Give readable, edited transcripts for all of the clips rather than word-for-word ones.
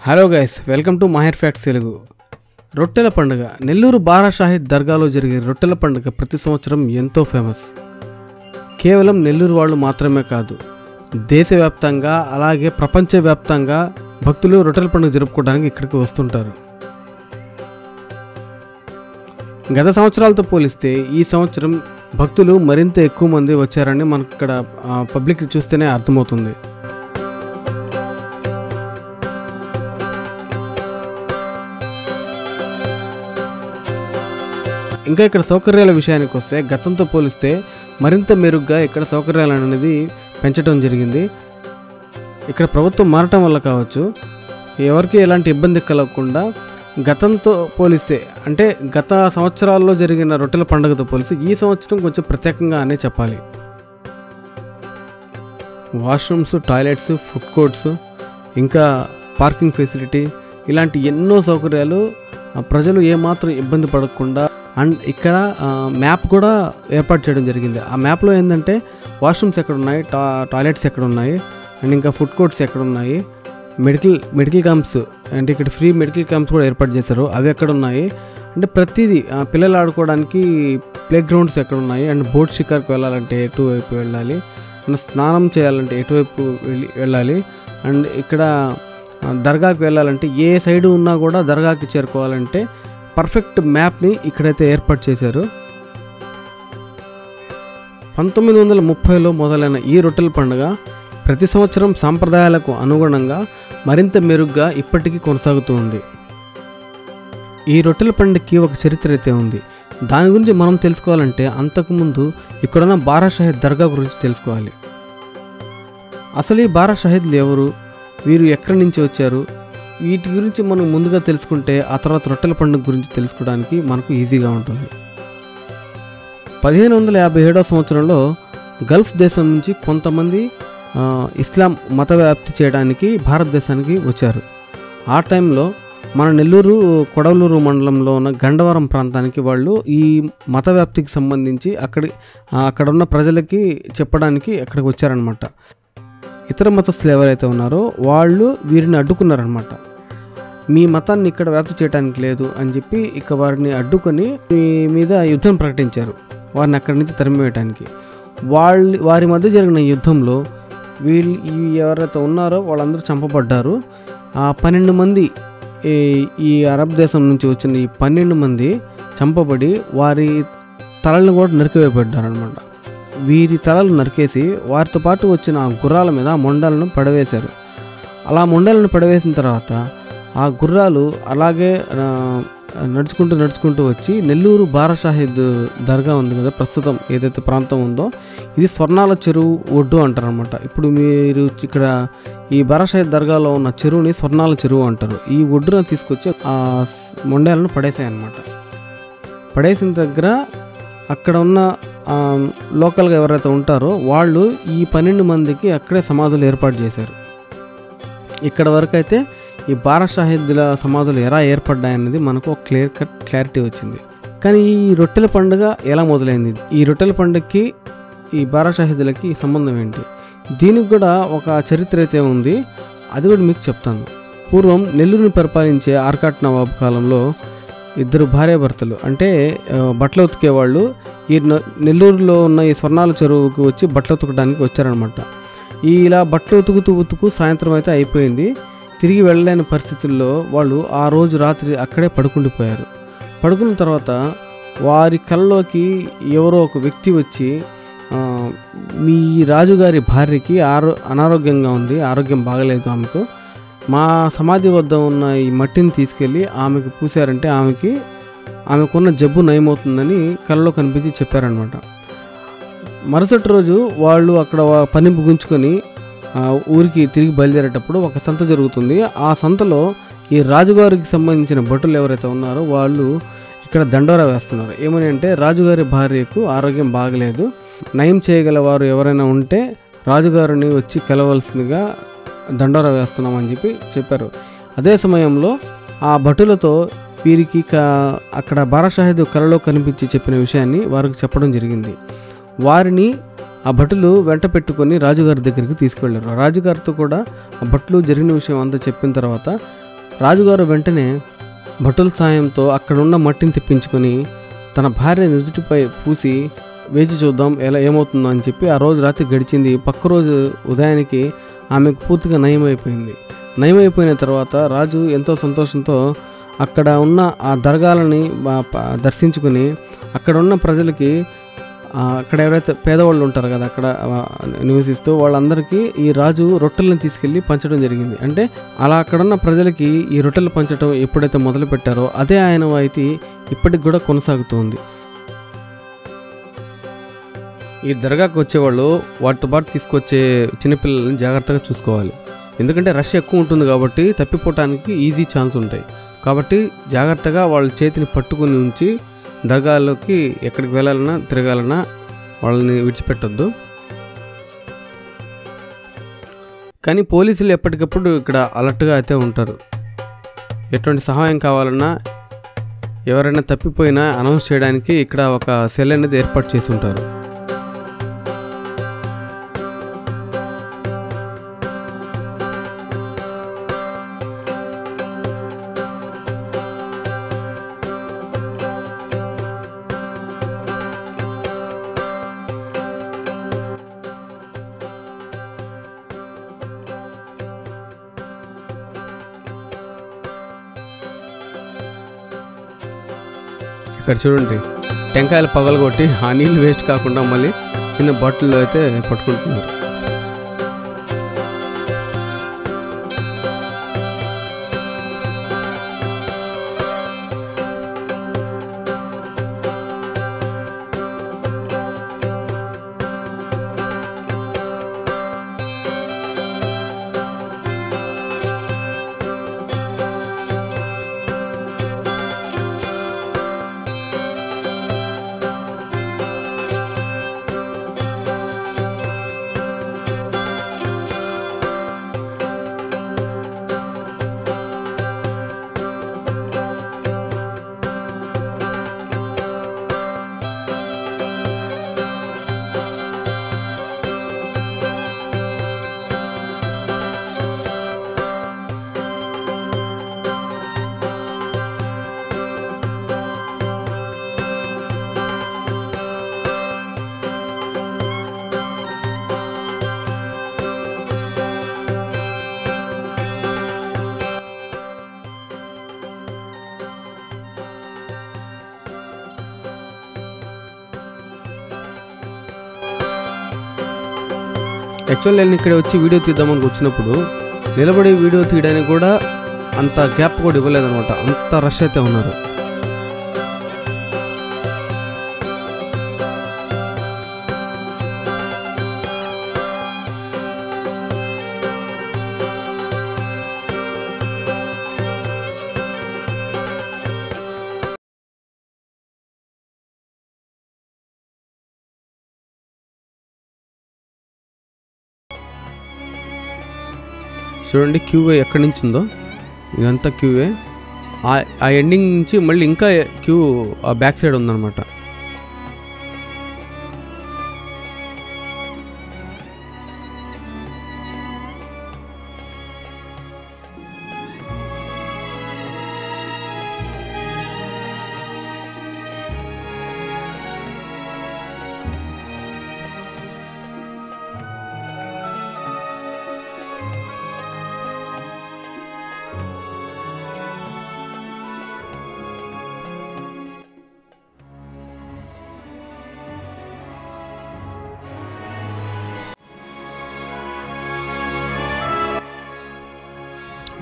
Hello guys, welcome to Mahir facts Telugu. రొట్టెల పండుగ. నెల్లూరు బారా షాహిద్ దర్గాలో జరిగే రొట్టెల పండుగ ప్రతి సంవత్సరం ఎంతో ఫేమస్. కేవలం నెల్లూరు వాళ్ళు మాత్రమే కాదు, దేశవ్యాప్తంగా అలాగే ప్రపంచవ్యాప్తంగా భక్తులు రొట్టెల పండుగ జరుపుకోవడానికి ఇక్కడికి వస్తుంటారు. గత సంవత్సరాలతో పోలిస్తే ఈ సంవత్సరం భక్తులు మరింత ఎక్కువ మంది వచ్చారని మనకు ఇక్కడ పబ్లిక్ చూస్తేనే అర్థమవుతుంది. ఇంకా ఇక్కడ సౌకర్యాల విషయానికి వస్తే గతంతో పోలిస్తే మరింత మెరుగ్గా ఇక్కడ సౌకర్యాలు అనేది పెంచడం జరిగింది. ఇక్కడ ప్రభుత్వం మారటం వల్ల కావచ్చు, ఎవరికి ఎలాంటి ఇబ్బంది కలగకుండా గతంతో పోలిస్తే, అంటే గత సంవత్సరాల్లో జరిగిన రొట్టెల పండుగతో పోలిస్తే ఈ సంవత్సరం కొంచెం ప్రత్యేకంగా అనే చెప్పాలి. వాష్రూమ్స్, టాయిలెట్స్, ఫుడ్ కోర్ట్స్, ఇంకా పార్కింగ్ ఫెసిలిటీ, ఇలాంటి ఎన్నో సౌకర్యాలు ప్రజలు ఏమాత్రం ఇబ్బంది పడకుండా. అండ్ ఇక్కడ మ్యాప్ కూడా ఏర్పాటు చేయడం జరిగింది. ఆ మ్యాప్లో ఏంటంటే వాష్రూమ్స్ ఎక్కడ ఉన్నాయి, టాయిలెట్స్ ఎక్కడ ఉన్నాయి, అండ్ ఇంకా ఫుడ్ కోర్ట్స్ ఎక్కడ ఉన్నాయి, మెడికల్ క్యాంప్స్, అంటే ఇక్కడ ఫ్రీ మెడికల్ క్యాంప్స్ కూడా ఏర్పాటు చేశారు, అవి ఎక్కడ ఉన్నాయి, అంటే ప్రతిదీ పిల్లలు ఆడుకోవడానికి ప్లే గ్రౌండ్స్ ఎక్కడ ఉన్నాయి, అండ్ బోట్ షికార్కి వెళ్ళాలంటే ఎటువైపు వెళ్ళాలి, అండ్ స్నానం చేయాలంటే ఎటువైపు వెళ్ళాలి, అండ్ ఇక్కడ దర్గాకి వెళ్ళాలంటే ఏ సైడు ఉన్నా కూడా దర్గాకి చేరుకోవాలంటే పర్ఫెక్ట్ మ్యాప్ని ఇక్కడైతే ఏర్పాటు చేశారు. 1930లో మొదలైన ఈ రొట్టెల పండుగ ప్రతి సంవత్సరం సాంప్రదాయాలకు అనుగుణంగా మరింత మెరుగ్గా ఇప్పటికీ కొనసాగుతూ ఉంది. ఈ రొట్టెల పండుగకి ఒక చరిత్ర అయితే ఉంది. దాని గురించి మనం తెలుసుకోవాలంటే అంతకుముందు ఇక్కడున్న బారా షాహిద్ దర్గా గురించి తెలుసుకోవాలి. అసలు ఈ బారా షాహిద్లు ఎవరు, వీరు ఎక్కడి నుంచి వచ్చారు, వీటి గురించి మనం ముందుగా తెలుసుకుంటే ఆ తర్వాత రొట్టెల పండుగ గురించి తెలుసుకోవడానికి మనకు ఈజీగా ఉంటుంది. 1557వ సంవత్సరంలో గల్ఫ్ దేశం నుంచి కొంతమంది ఇస్లాం మత వ్యాప్తి చేయడానికి భారతదేశానికి వచ్చారు. ఆ టైంలో మన నెల్లూరు కొడవలూరు మండలంలో ఉన్న గండవరం ప్రాంతానికి వాళ్ళు ఈ మత వ్యాప్తికి సంబంధించి అక్కడ ఉన్న ప్రజలకి చెప్పడానికి అక్కడికి వచ్చారనమాట. ఇతర మతస్థులు ఎవరైతే ఉన్నారో వాళ్ళు వీరిని అడ్డుకున్నారనమాట. మీ మతాన్ని ఇక్కడ వ్యాప్తి చేయడానికి లేదు అని చెప్పి ఇక వారిని అడ్డుకొని మీ మీద యుద్ధం ప్రకటించారు, వారిని అక్కడి నుంచి తరిమివేయడానికి. వారి మధ్య జరిగిన యుద్ధంలో వీళ్ళు ఎవరైతే ఉన్నారో వాళ్ళందరూ చంపబడ్డారు. ఆ 12 మంది, ఈ అరబ్ దేశం నుంచి వచ్చిన ఈ 12 మంది చంపబడి వారి తలలను కూడా నరికివేయబడ్డారు అనమాట. వీరి తలలు నరికేసి వారితో పాటు వచ్చిన ఆ గుర్రాల మీద ఆ మొండాలను పడవేశారు. అలా మొండాలను పడవేసిన తర్వాత ఆ గుర్రాలు అలాగే నడుచుకుంటూ వచ్చి నెల్లూరు బారా షాహిద్ దర్గా ఉంది కదా, ప్రస్తుతం ఏదైతే ప్రాంతం ఉందో ఇది స్వర్ణాల చెరువు ఒడ్డు అంటారనమాట. ఇప్పుడు మీరు ఇక్కడ ఈ బారా షాహిద్ దర్గాలో ఉన్న చెరువుని స్వర్ణాల చెరువు అంటారు. ఈ ఒడ్డున తీసుకొచ్చి ఆ మొండాలను పడేసాయన్నమాట. పడేసిన దగ్గర అక్కడ ఉన్న లోకల్గా ఎవరైతే ఉంటారో వాళ్ళు ఈ 12 మందికి అక్కడే సమాధులు ఏర్పాటు చేశారు. ఇక్కడ వరకు అయితే ఈ బారా షాహిద్ల సమాధులు ఎలా ఏర్పడ్డాయన్నది మనకు ఒక క్లారిటీ వచ్చింది. కానీ ఈ రొట్టెల పండుగ ఎలా మొదలైంది, ఈ రొట్టెల పండుగకి ఈ బారా షాహిద్లకి సంబంధం ఏంటి, దీనికి కూడా ఒక చరిత్ర అయితే ఉంది, అది కూడా మీకు చెప్తాను. పూర్వం నెల్లూరుని పరిపాలించే ఆర్కాట్ నవాబ్ కాలంలో 2 భార్యాభర్తలు, అంటే బట్టలు ఉతికేవాళ్ళు, ఈ నెల్లూరులో ఉన్న ఈ స్వర్ణాల చెరువుకి వచ్చి బట్టలు ఉతకడానికి వచ్చారనమాట. ఇలా బట్టలు ఉతుకుతూ సాయంత్రం అయితే అయిపోయింది. తిరిగి వెళ్ళలేని పరిస్థితుల్లో వాళ్ళు ఆ రోజు రాత్రి అక్కడే పడుకుండిపోయారు. పడుకున్న తర్వాత వారి కళ్ళలోకి ఎవరో ఒక వ్యక్తి వచ్చి, మీ రాజుగారి భార్యకి అనారోగ్యంగా ఉంది, ఆరోగ్యం బాగలేదు, మా సమాధి వద్ద ఉన్న ఈ మట్టిని తీసుకెళ్ళి ఆమెకు పూసారంటే ఆమెకున్న జబ్బు నయమవుతుందని కళ్ళలో కనిపించి చెప్పారనమాట. మరుసటి రోజు వాళ్ళు అక్కడ పని ముగించుకొని ఊరికి తిరిగి బయలుదేరేటప్పుడు ఒక సంత జరుగుతుంది. ఆ సంతలో ఈ రాజుగారికి సంబంధించిన భటులు ఎవరైతే ఉన్నారో వాళ్ళు ఇక్కడ దండోరా వేస్తున్నారు. ఏమని అంటే, రాజుగారి భార్యకు ఆరోగ్యం బాగలేదు, నయం చేయగల వారు ఎవరైనా ఉంటే రాజుగారిని వచ్చి కలవలసిందిగా దండోరా వేస్తున్నామని చెప్పారు. అదే సమయంలో ఆ భటులతో వీరికి అక్కడ బారా షాహిద్ కలలో కనిపించి చెప్పిన విషయాన్ని వారికి చెప్పడం జరిగింది. వారిని ఆ భటులు వెంట పెట్టుకొని రాజుగారి దగ్గరికి తీసుకువెళ్ళారు. రాజుగారితో కూడా ఆ భటులు జరిగిన విషయం అంతా చెప్పిన తర్వాత రాజుగారు వెంటనే భటుల సాయంతో అక్కడున్న మట్టిని తెప్పించుకొని తన భార్య నుదుటిపై పూసి వేచి చూద్దాం ఏమవుతుందో అని చెప్పి ఆ రోజు రాత్రి గడిచింది. పక్క రోజు ఉదయానికి ఆమెకు పూర్తిగా నయమైపోయిన తర్వాత రాజు ఎంతో సంతోషంతో అక్కడ ఉన్న ఆ దర్గాలని దర్శించుకుని అక్కడ ఉన్న ప్రజలకి, అక్కడ ఎవరైతే పేదవాళ్ళు ఉంటారు కదా అక్కడ నివసిస్తూ, వాళ్ళందరికీ ఈ రాజు రొట్టెలను తీసుకెళ్ళి పంచడం జరిగింది. అంటే అలా అక్కడున్న ప్రజలకి ఈ రొట్టెలు పంచడం ఎప్పుడైతే మొదలు పెట్టారో అదే ఆయన వాయితీ ఇప్పటికి కూడా కొనసాగుతుంది. ఈ దర్గాకు వచ్చేవాళ్ళు వాటితో పాటు తీసుకొచ్చే చిన్నపిల్లల్ని జాగ్రత్తగా చూసుకోవాలి. ఎందుకంటే రష్ ఎక్కువ ఉంటుంది కాబట్టి తప్పిపోవటానికి ఈజీ ఛాన్స్ ఉంటాయి. కాబట్టి జాగ్రత్తగా వాళ్ళ చేతిని పట్టుకుని ఉంచి దర్గాలోకి ఎక్కడికి వెళ్ళాలన్నా తిరగాలన్నా వాళ్ళని విడిచిపెట్టొద్దు. కానీ పోలీసులు ఎప్పటికప్పుడు ఇక్కడ అలర్ట్గా అయితే ఉంటారు. ఎటువంటి సహాయం కావాలన్నా ఎవరైనా తప్పిపోయినా అనౌన్స్ చేయడానికి ఇక్కడ ఒక సెల్ అనేది ఏర్పాటు చేసి ఉంటారు. ఇక్కడ చూడండి, టెంకాయలు పగలగొట్టి ఆ నీళ్ళు వేస్ట్ కాకుండా మళ్ళీ చిన్న బాటిల్లో అయితే పట్టుకుంటున్నారు. యాక్చువల్ నేను ఇక్కడ వచ్చి వీడియో తీద్దామని వచ్చినప్పుడు నిలబడి వీడియో తీయడానికి కూడా అంత గ్యాప్ కూడా ఇవ్వలేదన్నమాట. అంత రష్ అయితే ఉన్నారు. చూడండి క్యూవే ఎక్కడి నుంచి ఉందో, ఇదంతా క్యూవే. ఆ ఎండింగ్ నుంచి మళ్ళీ ఇంకా క్యూ ఆ బ్యాక్ సైడ్ ఉందన్నమాట.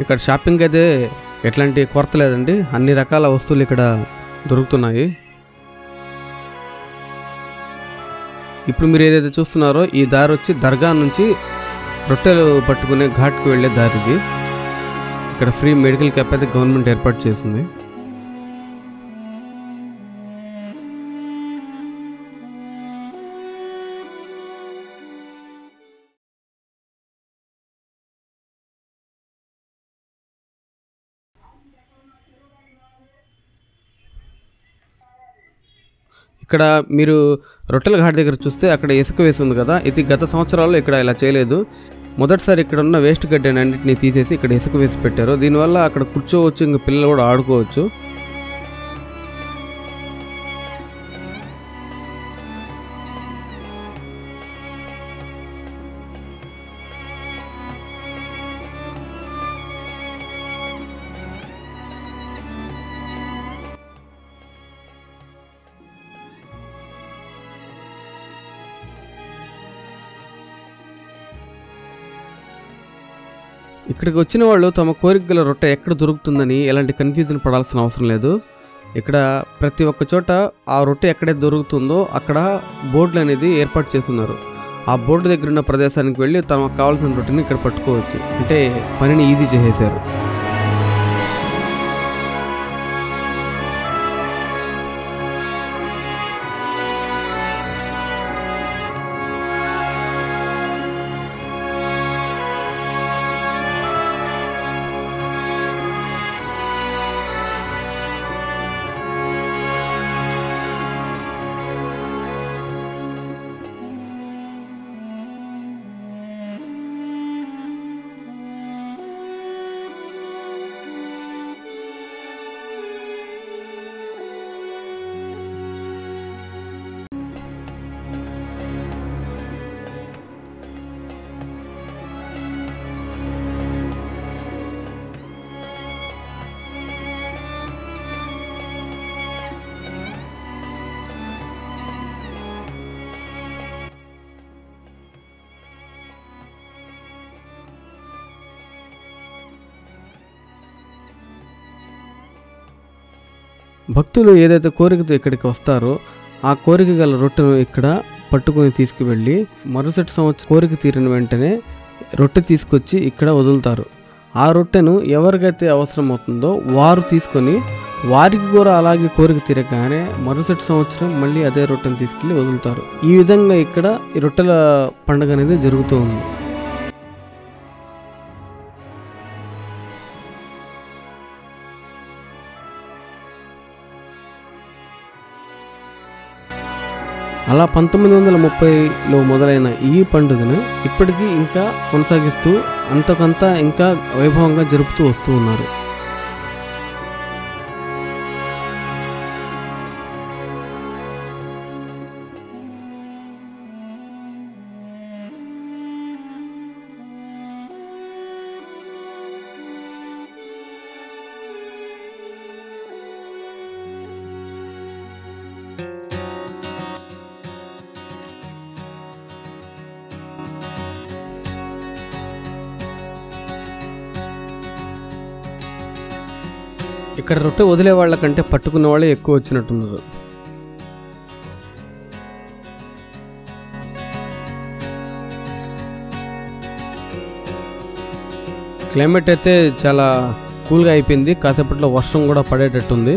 ఇక్కడ షాపింగ్ అయితే ఎట్లాంటి కొరత లేదండి, అన్ని రకాల వస్తువులు ఇక్కడ దొరుకుతున్నాయి. ఇప్పుడు మీరు ఏదైతే చూస్తున్నారో ఈ దారి వచ్చి దర్గా నుంచి రొట్టెలు పట్టుకునే ఘాట్కు వెళ్ళే దారిది. ఇక్కడ ఫ్రీ మెడికల్ క్యాంప్ అయితే గవర్నమెంట్ ఏర్పాటు చేసింది. ఇక్కడ మీరు రొట్టెల ఘాట్ దగ్గర చూస్తే అక్కడ ఇసుక వేసి ఉంది కదా, ఇది గత సంవత్సరాల్లో ఇక్కడ ఇలా చేయలేదు. మొదటిసారి ఇక్కడ ఉన్న వేస్ట్ గడ్డిని అన్నింటినీ తీసేసి ఇక్కడ ఇసుక వేసి పెట్టారు. దీనివల్ల అక్కడ కూర్చోవచ్చు, ఇంకా పిల్లలు కూడా ఆడుకోవచ్చు. ఇక్కడికి వచ్చిన వాళ్ళు తమ కోరిక గల రొట్టె ఎక్కడ దొరుకుతుందని ఎలాంటి కన్ఫ్యూజన్ పడాల్సిన అవసరం లేదు. ఇక్కడ ప్రతి ఒక్క చోట ఆ రొట్టె ఎక్కడైతే దొరుకుతుందో అక్కడ బోర్డులు అనేది ఏర్పాటు చేస్తున్నారు. ఆ బోర్డు దగ్గర ఉన్న ప్రదేశానికి వెళ్ళి తమకు కావాల్సిన రొట్టెని ఇక్కడ పట్టుకోవచ్చు. అంటే పనిని ఈజీ చేసేశారు. భక్తులు ఏదైతే కోరికతో ఇక్కడికి వస్తారో ఆ కోరిక గల రొట్టెను ఇక్కడ పట్టుకొని తీసుకువెళ్ళి మరుసటి సంవత్సరం కోరిక తీరిన వెంటనే రొట్టె తీసుకొచ్చి ఇక్కడ వదులుతారు. ఆ రొట్టెను ఎవరికైతే అవసరం అవుతుందో వారు తీసుకొని వారికి కూడా అలాగే కోరిక తీరగానే మరుసటి సంవత్సరం మళ్ళీ అదే రొట్టెను తీసుకెళ్ళి వదులుతారు. ఈ విధంగా ఇక్కడ ఈ రొట్టెల పండుగ అనేది జరుగుతూ ఉంది. అలా 1930లో మొదలైన ఈ పండుగను ఇప్పటికీ ఇంకా కొనసాగిస్తూ అంతకంతా ఇంకా వైభవంగా జరుపుతూ వస్తూ ఉన్నారు. ఇక్కడ రొట్టె వదిలే వాళ్ళ కంటే పట్టుకున్న వాళ్ళే ఎక్కువ వచ్చినట్టున్నారు. క్లైమేట్ అయితే చాలా కూల్గా అయిపోయింది. కాసేపట్లో వర్షం కూడా పడేటట్టుంది.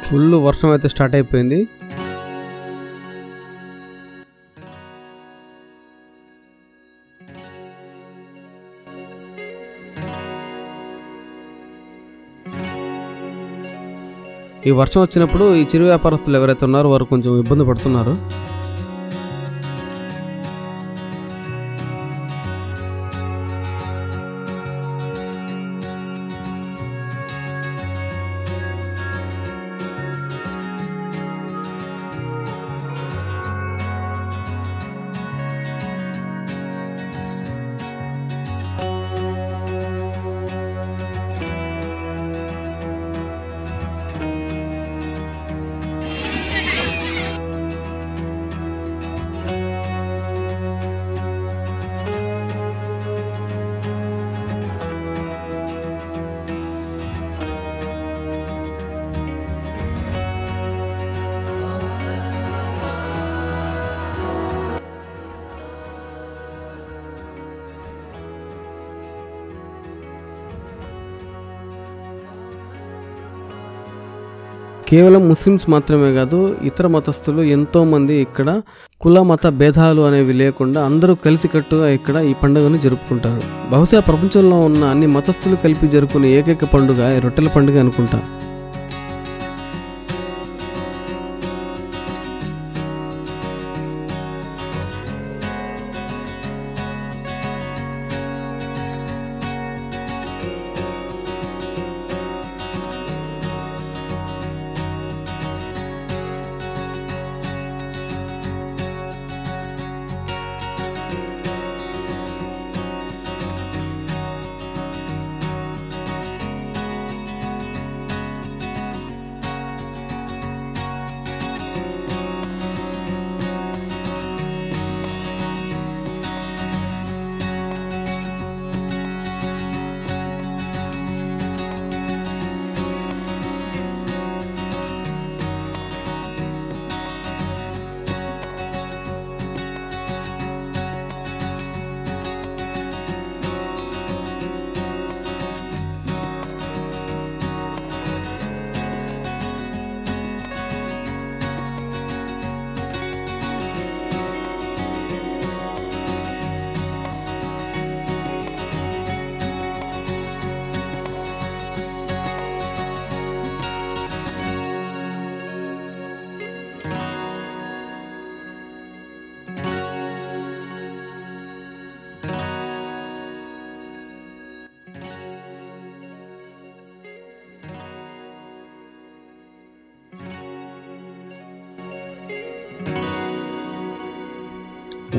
ఫుల్ వర్షం అయితే స్టార్ట్ అయిపోయింది. ఈ వర్షం వచ్చినప్పుడు ఈ చిరు వ్యాపారస్తులు ఎవరైతే ఉన్నారో వారు కొంచెం ఇబ్బంది పడుతున్నారు. కేవలం ముస్లిమ్స్ మాత్రమే కాదు, ఇతర మతస్థులు ఎంతోమంది ఇక్కడ కుల మత భేదాలు అనేవి లేకుండా అందరూ కలిసికట్టుగా ఇక్కడ ఈ పండుగను జరుపుకుంటారు. బహుశా ప్రపంచంలో ఉన్న అన్ని మతస్థులు కలిపి జరుపుకునే ఏకైక పండుగ ఈ రొట్టెల పండుగ అనుకుంటా.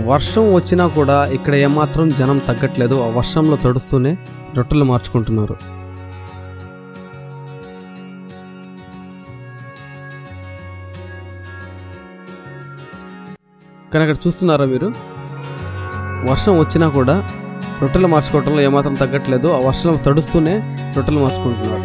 వర్షం వచ్చినా కూడా ఇక్కడ ఏమాత్రం జనం తగ్గట్లేదు. ఆ వర్షంలో తడుస్తూనే రొట్టెలు మార్చుకుంటున్నారు. కానీ అక్కడ చూస్తున్నారా మీరు, వర్షం వచ్చినా కూడా రొట్టెలు మార్చుకోవటంలో ఏమాత్రం తగ్గట్లేదు. ఆ వర్షం తడుస్తూనే రొట్టెలు మార్చుకుంటున్నారు.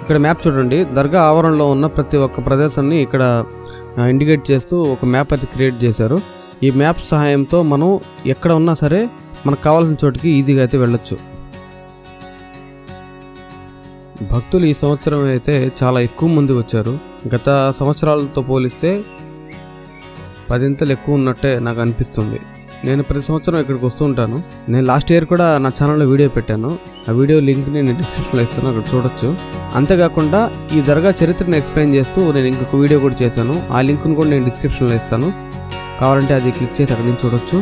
ఇక్కడ మ్యాప్ చూడండి, దర్గా ఆవరణలో ఉన్న ప్రతి ఒక్క ప్రదేశాన్ని ఇక్కడ ఇండికేట్ చేస్తూ ఒక మ్యాప్ అయితే క్రియేట్ చేశారు. ఈ మ్యాప్ సహాయంతో మనం ఎక్కడ ఉన్నా సరే మనకు కావాల్సిన చోటికి ఈజీగా అయితే వెళ్ళొచ్చు. భక్తులు ఈ సంవత్సరం అయితే చాలా ఎక్కువ మంది వచ్చారు. గత సంవత్సరాలతో పోలిస్తే 10 ఎక్కువ ఉన్నట్టే నాకు అనిపిస్తుంది. నేను ప్రతి సంవత్సరం ఇక్కడికి వస్తూ ఉంటాను. నేను లాస్ట్ ఇయర్ కూడా నా ఛానల్లో వీడియో పెట్టాను. ఆ వీడియో లింక్ని నేను డిస్క్రిప్షన్లో ఇస్తాను, అక్కడ చూడొచ్చు. అంతేకాకుండా ఈ దర్గా చరిత్రను ఎక్స్ప్లెయిన్ చేస్తూ నేను ఇంకొక వీడియో కూడా చేశాను. ఆ లింక్ను కూడా నేను డిస్క్రిప్షన్లో ఇస్తాను. కావాలంటే అది క్లిక్ చేసి అక్కడి నుంచి చూడొచ్చు.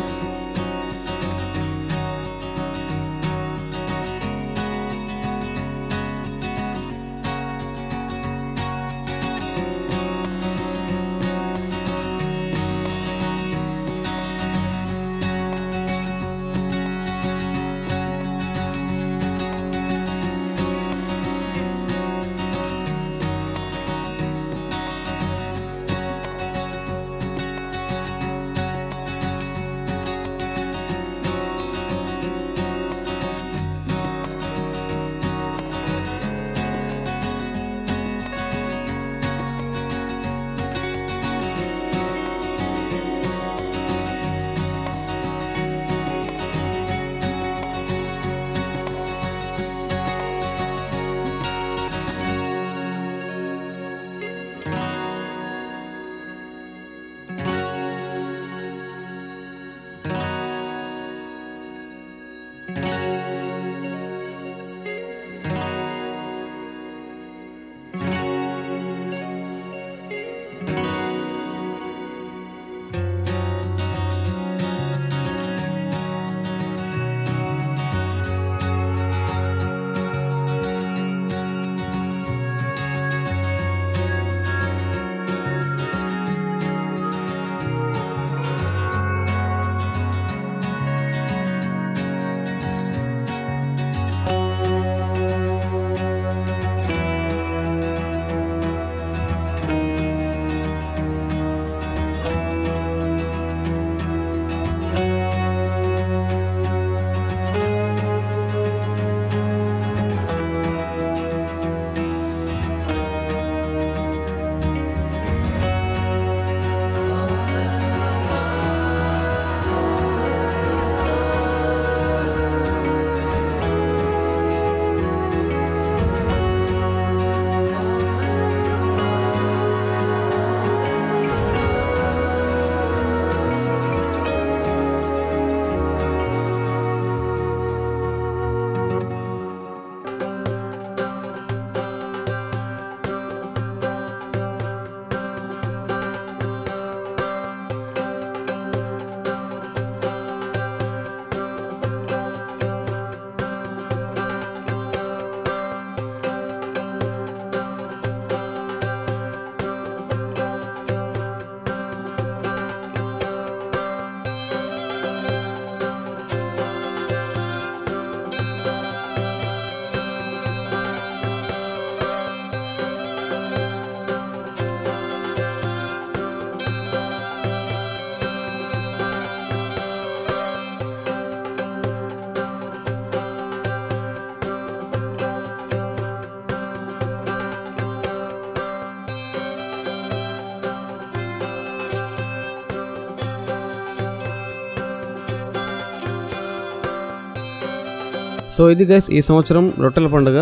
సో ఇది గైస్ ఈ సంవత్సరం రొట్టెల పండుగ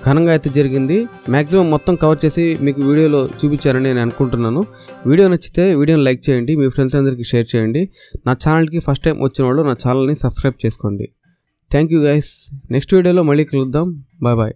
ఘనంగా అయితే జరిగింది. మ్యాక్సిమం మొత్తం కవర్ చేసి మీకు వీడియోలో చూపించారని నేను అనుకుంటున్నాను. వీడియో నచ్చితే వీడియోని లైక్ చేయండి, మీ ఫ్రెండ్స్ అందరికీ షేర్ చేయండి. నా ఛానల్కి ఫస్ట్ టైం వచ్చిన వాళ్ళు నా ఛానల్ని సబ్స్క్రైబ్ చేసుకోండి. Thank you guys. నెక్స్ట్ వీడియోలో మళ్ళీ కలుద్దాం. Bye bye.